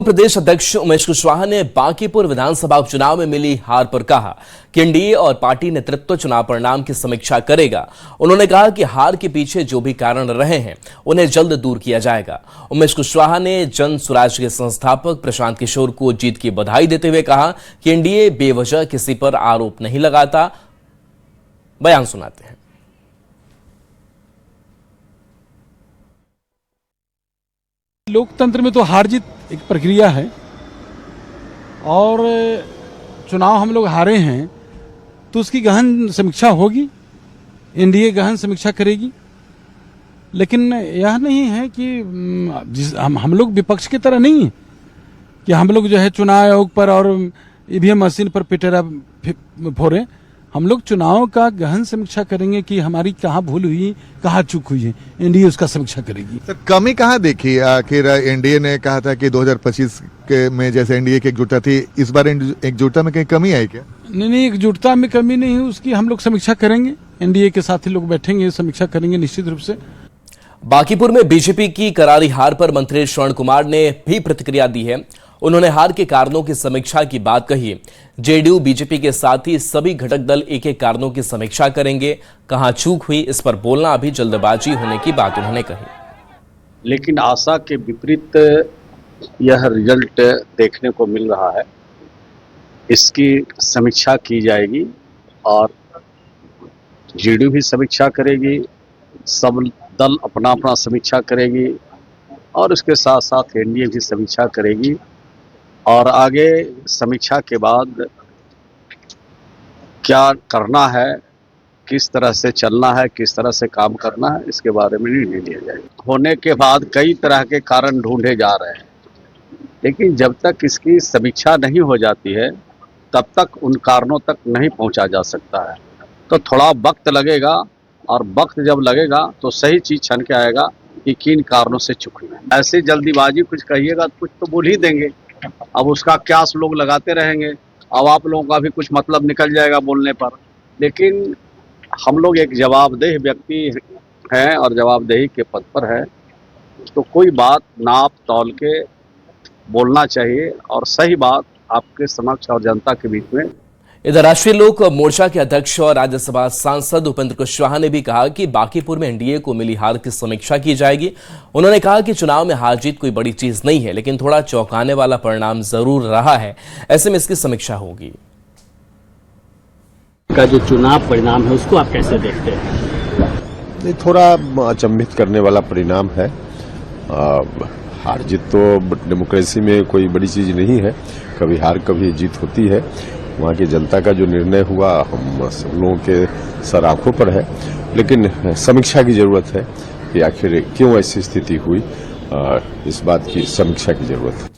प्रदेश अध्यक्ष उमेश कुशवाहा ने बांकीपुर विधानसभा उपचुनाव में मिली हार पर कहा कि एनडीए और पार्टी नेतृत्व चुनाव परिणाम की समीक्षा करेगा। उन्होंने कहा कि हार के पीछे जो भी कारण रहे हैं उन्हें जल्द दूर किया जाएगा। उमेश कुशवाहा ने जन स्वराज के संस्थापक प्रशांत किशोर को जीत की बधाई देते हुए कहा कि एनडीए बेवजह किसी पर आरोप नहीं लगाता। बयान सुनाते हैं। लोकतंत्र में तो हार जीत एक प्रक्रिया है और चुनाव हम लोग हारे हैं तो उसकी गहन समीक्षा होगी, एनडीए गहन समीक्षा करेगी। लेकिन यह नहीं है कि हम लोग विपक्ष की तरह नहीं है कि हम लोग जो है चुनाव आयोग पर और ईवीएम मशीन पर पिटेरा फोड़े। हम लोग चुनाव का गहन समीक्षा करेंगे कि हमारी कहाँ भूल हुई, कहाँ चूक हुई है, एनडीए उसका समीक्षा करेगी। सर, कमी कहाँ देखी? आखिर एनडीए ने कहा था कि 2025 के में जैसे एनडीए की एकजुटता थी, इस बार एकजुटता में कहीं कमी आई क्या? नहीं, एकजुटता में कमी नहीं है, उसकी हम लोग समीक्षा करेंगे। एनडीए के साथी लोग बैठेंगे, समीक्षा करेंगे निश्चित रूप से। बांकीपुर में बीजेपी की करारी हार पर मंत्री श्रवण कुमार ने भी प्रतिक्रिया दी है। उन्होंने हार के कारणों की समीक्षा की बात कही। जेडीयू बीजेपी के साथ ही सभी घटक दल एक एक कारणों की समीक्षा करेंगे। कहां चूक हुई इस पर बोलना अभी जल्दबाजी होने की बात उन्होंने कही। लेकिन आशा के विपरीत यह रिजल्ट देखने को मिल रहा है। इसकी समीक्षा की जाएगी और जेडीयू भी समीक्षा करेगी, सब दल अपना अपना समीक्षा करेगी और इसके साथ साथ एनडीए भी समीक्षा करेगी और आगे समीक्षा के बाद क्या करना है, किस तरह से चलना है, किस तरह से काम करना है, इसके बारे में निर्णय लिया जाएगा। होने के बाद कई तरह के कारण ढूंढे जा रहे हैं, लेकिन जब तक इसकी समीक्षा नहीं हो जाती है तब तक उन कारणों तक नहीं पहुंचा जा सकता है। तो थोड़ा वक्त लगेगा और वक्त जब लगेगा तो सही चीज छन के आएगा कि किन कारणों से चूक हुई। ऐसे जल्दीबाजी कुछ कहिएगा तो कुछ तो बोल ही देंगे, अब उसका क्यास लोग लगाते रहेंगे। अब आप लोगों का भी कुछ मतलब निकल जाएगा बोलने पर। लेकिन हम लोग एक जवाबदेह व्यक्ति हैं और जवाबदेही के पद पर है, तो कोई बात नाप तौल के बोलना चाहिए और सही बात आपके समक्ष और जनता के बीच में। इधर राष्ट्रीय लोक मोर्चा के अध्यक्ष और राज्यसभा सांसद उपेंद्र कुशवाहा ने भी कहा कि बांकीपुर में एनडीए को मिली हार की समीक्षा की जाएगी। उन्होंने कहा कि चुनाव में हार जीत कोई बड़ी चीज नहीं है, लेकिन थोड़ा चौंकाने वाला परिणाम जरूर रहा है। ऐसे में इसकी समीक्षा होगी। का जो चुनाव परिणाम है उसको आप कैसे देखते हैं? ये थोड़ा अचंभित करने वाला परिणाम है। हार जीत तो डेमोक्रेसी में कोई बड़ी चीज नहीं है, कभी हार कभी जीत होती है। वहाँ की जनता का जो निर्णय हुआ हम सब लोगों के सर आंखों पर है, लेकिन समीक्षा की जरूरत है कि आखिर क्यों ऐसी स्थिति हुई, इस बात की समीक्षा की जरूरत है।